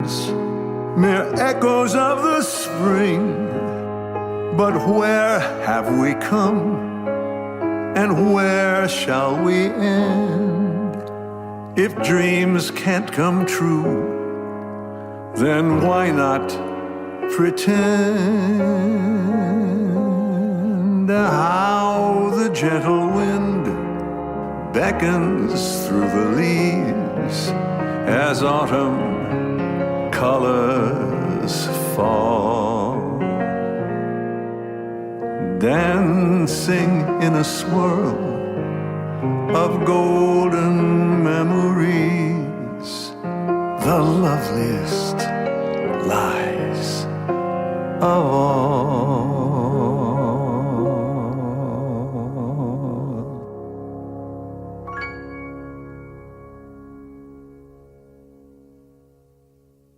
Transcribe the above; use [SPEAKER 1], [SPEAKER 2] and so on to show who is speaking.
[SPEAKER 1] words, mere echoes of the spring. But where have we come, and where shall we end? If dreams can't come true, then why not pretend? How the gentle wind beckons through the leaves as autumn colors fall, dancing in a swirl of golden memories, the loveliest lies of all.